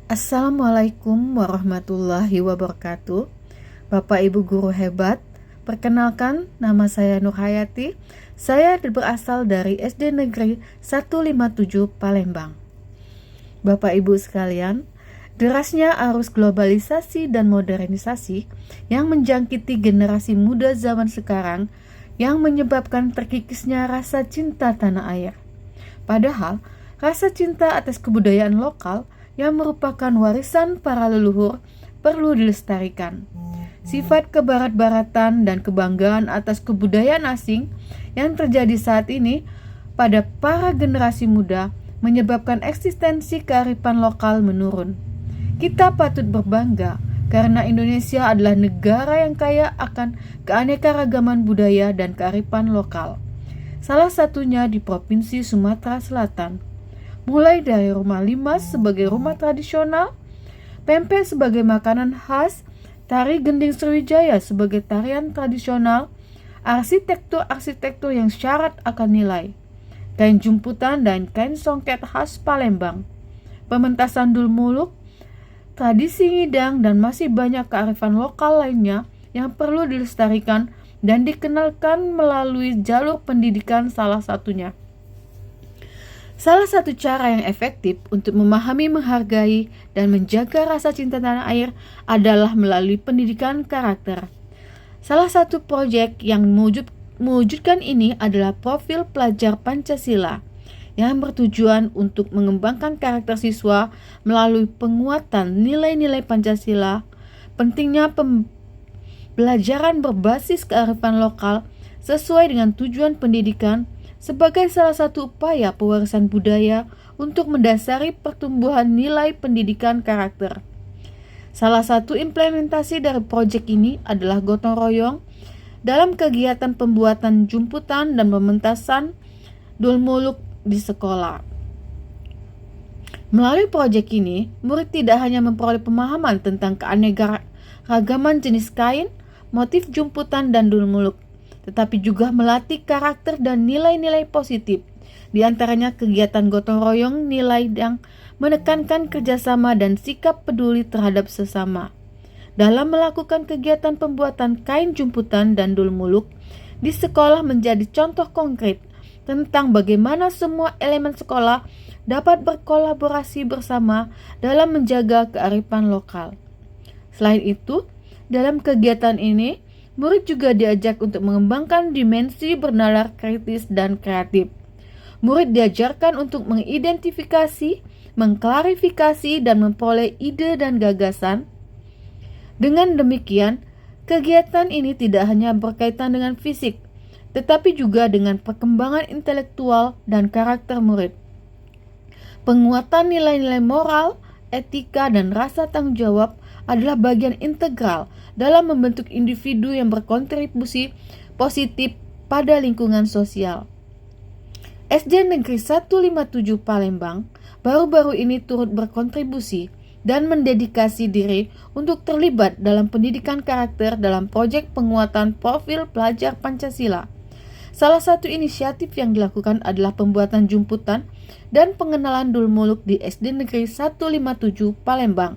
Assalamualaikum warahmatullahi wabarakatuh. Bapak Ibu guru hebat, perkenalkan nama saya Nur Hayati. Saya berasal dari SD Negeri 157 Palembang. Bapak Ibu sekalian, derasnya arus globalisasi dan modernisasi yang menjangkiti generasi muda zaman sekarang yang menyebabkan terkikisnya rasa cinta tanah air. Padahal, rasa cinta atas kebudayaan lokal yang merupakan warisan para leluhur perlu dilestarikan. Sifat kebarat-baratan dan kebanggaan atas kebudayaan asing yang terjadi saat ini pada para generasi muda menyebabkan eksistensi kearifan lokal menurun. Kita patut berbangga karena Indonesia adalah negara yang kaya akan keanekaragaman budaya dan kearifan lokal. Salah satunya di Provinsi Sumatera Selatan. Mulai dari rumah limas sebagai rumah tradisional, pempek sebagai makanan khas, tari gending Sriwijaya sebagai tarian tradisional, arsitektur-arsitektur yang syarat akan nilai, kain jumputan dan kain songket khas Palembang, pementasan dul muluk, tradisi ngidang, dan masih banyak kearifan lokal lainnya yang perlu dilestarikan dan dikenalkan melalui jalur pendidikan salah satunya. Salah satu cara yang efektif untuk memahami, menghargai, dan menjaga rasa cinta tanah air adalah melalui pendidikan karakter. Salah satu proyek yang mewujudkan ini adalah profil pelajar Pancasila yang bertujuan untuk mengembangkan karakter siswa melalui penguatan nilai-nilai Pancasila, pentingnya pembelajaran berbasis kearifan lokal sesuai dengan tujuan pendidikan, sebagai salah satu upaya pewarisan budaya untuk mendasari pertumbuhan nilai pendidikan karakter. Salah satu implementasi dari proyek ini adalah gotong royong dalam kegiatan pembuatan jumputan dan pementasan dul muluk di sekolah. Melalui proyek ini, murid tidak hanya memperoleh pemahaman tentang keanekaragaman jenis kain, motif jumputan dan dul muluk, tetapi juga melatih karakter dan nilai-nilai positif. Di antaranya kegiatan gotong royong nilai yang menekankan kerjasama dan sikap peduli terhadap sesama. Dalam melakukan kegiatan pembuatan kain jumputan dan dul muluk, di sekolah menjadi contoh konkret tentang bagaimana semua elemen sekolah dapat berkolaborasi bersama dalam menjaga kearifan lokal. Selain itu, dalam kegiatan ini, murid juga diajak untuk mengembangkan dimensi bernalar kritis dan kreatif. Murid diajarkan untuk mengidentifikasi, mengklarifikasi, dan memperoleh ide dan gagasan. Dengan demikian, kegiatan ini tidak hanya berkaitan dengan fisik, tetapi juga dengan perkembangan intelektual dan karakter murid. Penguatan nilai-nilai moral, etika, dan rasa tanggung jawab adalah bagian integral dalam membentuk individu yang berkontribusi positif pada lingkungan sosial. SD Negeri 157 Palembang baru-baru ini turut berkontribusi dan mendedikasi diri untuk terlibat dalam pendidikan karakter dalam proyek penguatan profil pelajar Pancasila. Salah satu inisiatif yang dilakukan adalah pembuatan jumputan dan pengenalan dul muluk di SD Negeri 157 Palembang.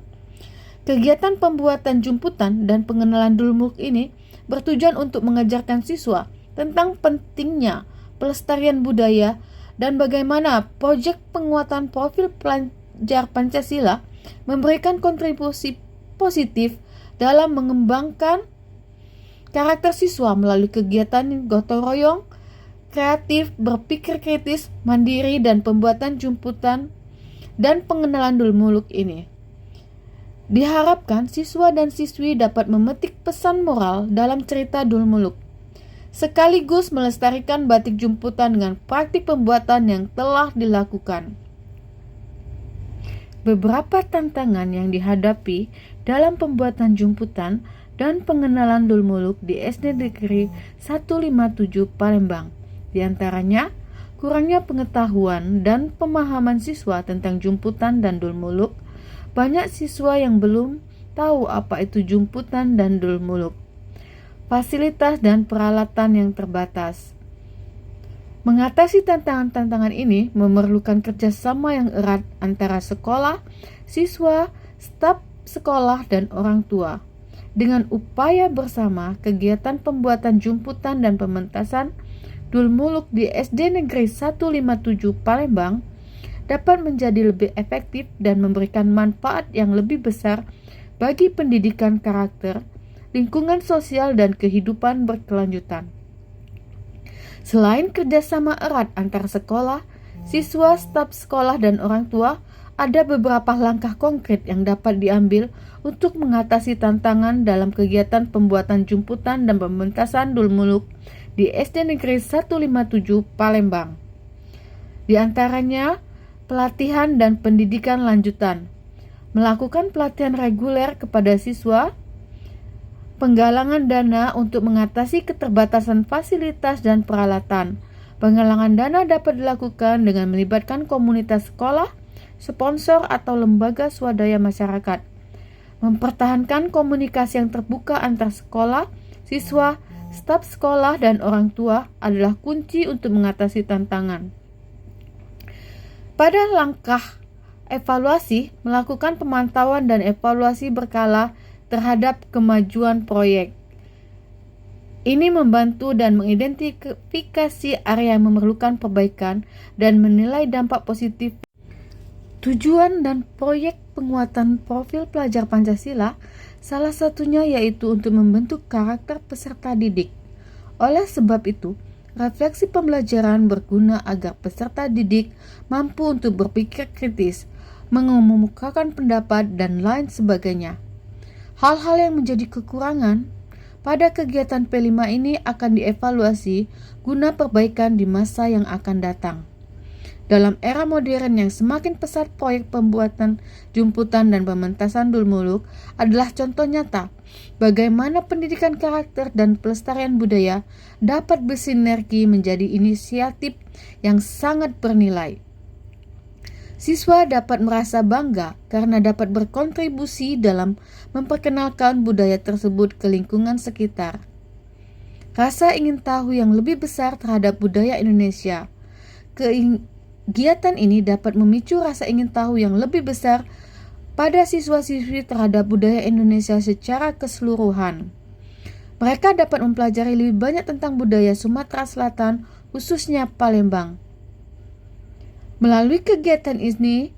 Kegiatan pembuatan jumputan dan pengenalan dul muluk ini bertujuan untuk mengajarkan siswa tentang pentingnya pelestarian budaya dan bagaimana proyek penguatan profil pelajar Pancasila memberikan kontribusi positif dalam mengembangkan karakter siswa melalui kegiatan gotong royong, kreatif, berpikir kritis, mandiri, dan pembuatan jumputan dan pengenalan dul muluk ini. Diharapkan siswa dan siswi dapat memetik pesan moral dalam cerita dul muluk, sekaligus melestarikan batik jumputan dengan praktik pembuatan yang telah dilakukan. Beberapa tantangan yang dihadapi dalam pembuatan jumputan dan pengenalan dul muluk di SD Negeri 157 Palembang, di antaranya kurangnya pengetahuan dan pemahaman siswa tentang jumputan dan dul muluk. Banyak siswa yang belum tahu apa itu jumputan dan dul muluk. Fasilitas dan peralatan yang terbatas. Mengatasi tantangan-tantangan ini memerlukan kerjasama yang erat antara sekolah, siswa, staf sekolah dan orang tua. Dengan upaya bersama, kegiatan pembuatan jumputan dan pementasan Dulmuluk di SD Negeri 157 Palembang dapat menjadi lebih efektif dan memberikan manfaat yang lebih besar bagi pendidikan karakter, lingkungan sosial, dan kehidupan berkelanjutan. Selain kerjasama erat antar sekolah, siswa, staf sekolah, dan orang tua, ada beberapa langkah konkret yang dapat diambil untuk mengatasi tantangan dalam kegiatan pembuatan jumputan dan pementasan Dulmuluk di SD Negeri 157 Palembang. Di antaranya, pelatihan dan pendidikan lanjutan, melakukan pelatihan reguler kepada siswa, penggalangan dana untuk mengatasi keterbatasan fasilitas dan peralatan. Penggalangan dana dapat dilakukan dengan melibatkan komunitas sekolah, sponsor, atau lembaga swadaya masyarakat. Mempertahankan komunikasi yang terbuka antar sekolah, siswa, staf sekolah, dan orang tua adalah kunci untuk mengatasi tantangan. Pada langkah evaluasi, melakukan pemantauan dan evaluasi berkala terhadap kemajuan proyek. Ini membantu dan mengidentifikasi area yang memerlukan perbaikan dan menilai dampak positif. Tujuan dan proyek penguatan profil pelajar Pancasila salah satunya yaitu untuk membentuk karakter peserta didik. Oleh sebab itu, refleksi pembelajaran berguna agar peserta didik mampu untuk berpikir kritis, mengemukakan pendapat, dan lain sebagainya. Hal-hal yang menjadi kekurangan pada kegiatan P5 ini akan dievaluasi guna perbaikan di masa yang akan datang. Dalam era modern yang semakin pesat, proyek pembuatan jumputan dan pementasan Dulmuluk adalah contoh nyata bagaimana pendidikan karakter dan pelestarian budaya dapat bersinergi menjadi inisiatif yang sangat bernilai. Siswa dapat merasa bangga karena dapat berkontribusi dalam memperkenalkan budaya tersebut ke lingkungan sekitar. Rasa ingin tahu yang lebih besar terhadap budaya Indonesia. Kegiatan ini dapat memicu rasa ingin tahu yang lebih besar pada siswa-siswi terhadap budaya Indonesia secara keseluruhan. Mereka dapat mempelajari lebih banyak tentang budaya Sumatera Selatan, khususnya Palembang. Melalui kegiatan ini,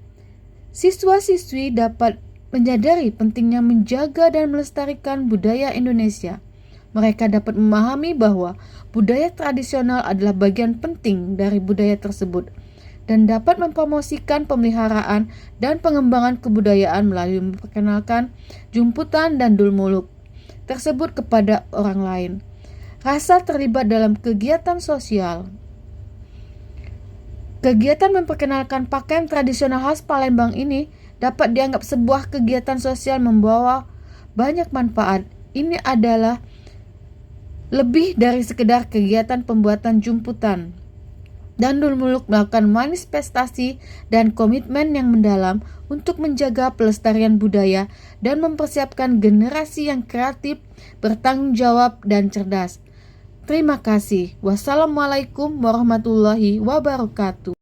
siswa-siswi dapat menyadari pentingnya menjaga dan melestarikan budaya Indonesia. Mereka dapat memahami bahwa budaya tradisional adalah bagian penting dari budaya tersebut dan dapat mempromosikan pemeliharaan dan pengembangan kebudayaan melalui memperkenalkan jumputan dan Dulmuluk tersebut kepada orang lain. Rasa terlibat dalam kegiatan sosial. Kegiatan memperkenalkan pakaian tradisional khas Palembang ini dapat dianggap sebuah kegiatan sosial membawa banyak manfaat. Ini adalah lebih dari sekedar kegiatan pembuatan jumputan. Dan Dulmuluk melakukan manifestasi dan komitmen yang mendalam untuk menjaga pelestarian budaya dan mempersiapkan generasi yang kreatif, bertanggung jawab, dan cerdas. Terima kasih. Wassalamualaikum warahmatullahi wabarakatuh.